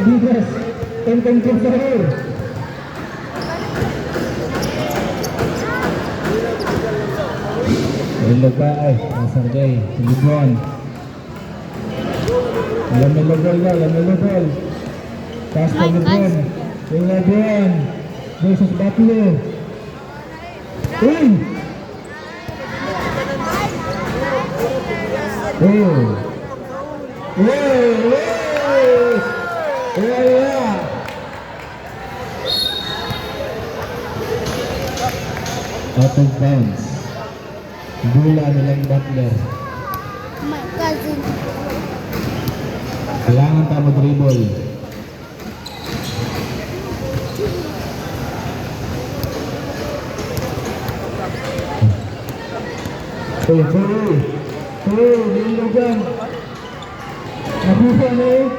Adidas. Tentang Sahur. Ilog ba ay? Nasaan day? Silibon. Lamilogol na, lamilogol. Taas na Lebron. Yung Lebron. Versus Batlo. Uy! Oh! Hey! Yeah! Out of bounds. Bola nilang Butler. My cousin. Kailangan pa mag-dribble. Nilugan. Nabusa na eh.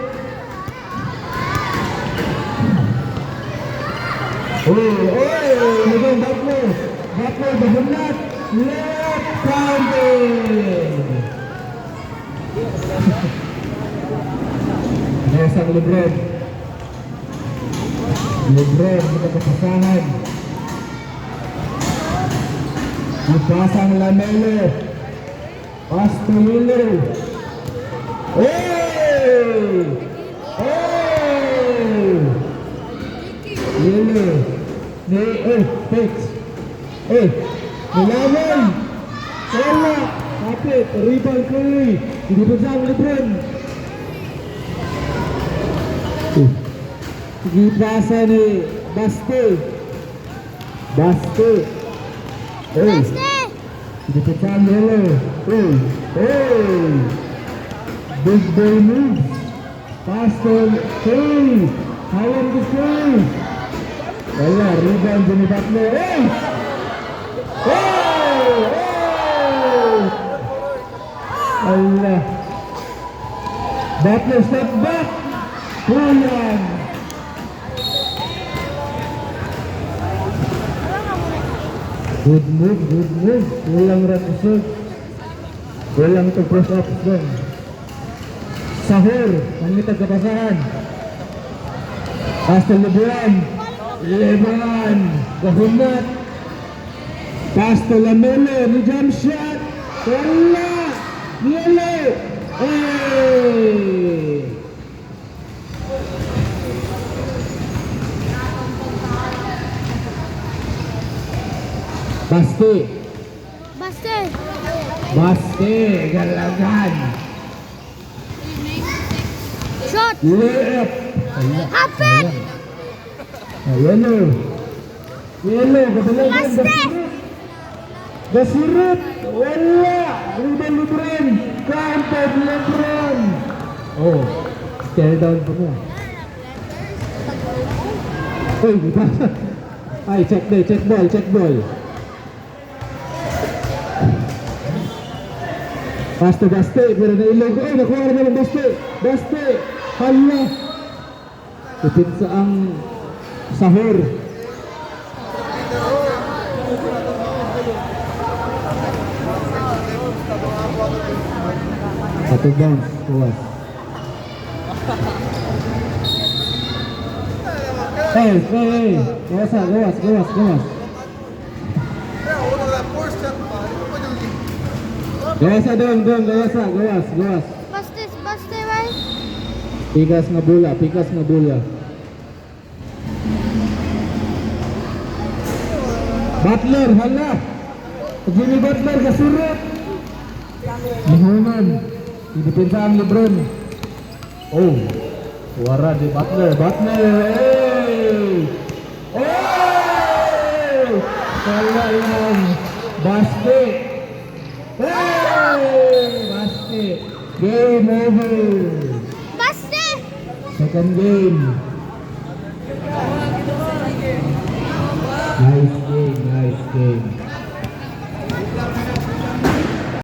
Nilugan Butler. Butler bagunat. Left-handed. Nesang Lebron. Lebron kapasahan. Ipasang Lamelo. Pasto Lilo. Lilo. Fix. Nilawan. Wala. Kapit. Rebound Curry. Hindi pa siyang Lebron. Sige pasa ni Baste. Hindi pa siyang Lilo. Big boy moves. Pasto Curry. Hawan ko Curry. Wala. Rebound ni Butler. Allah. Butler step back. Kulang. Good move. Kulang ratusog. Kulang to press up dong. Sahur. Pangitag kapasahan. Pasto Lebron. Kahunat. Pasto Lamelo. Ni jump shot. Wala. Yellow! Hey! Baste! Galagan! Shot! Layup! Hapit! Yellow! Kasalagan! Basurut! Wala! Rebound Lebron! Counted Lebron! Stare down po mo. Ay, check ball. Baste, pero nailog. Nakuha na naman Baste! Hala! Ipinsa ang Sahur. Satu bounce, luas. Gawas. Gawasa dong, gawas. Baste, right? Pikas nga bola. Butler, hala. Jimmy Butler kasurot. Lihunan. Didepensa ang Lebron. Wara di Butler. Kala lang. Baste. Game over. Baste! Second game. Nice game.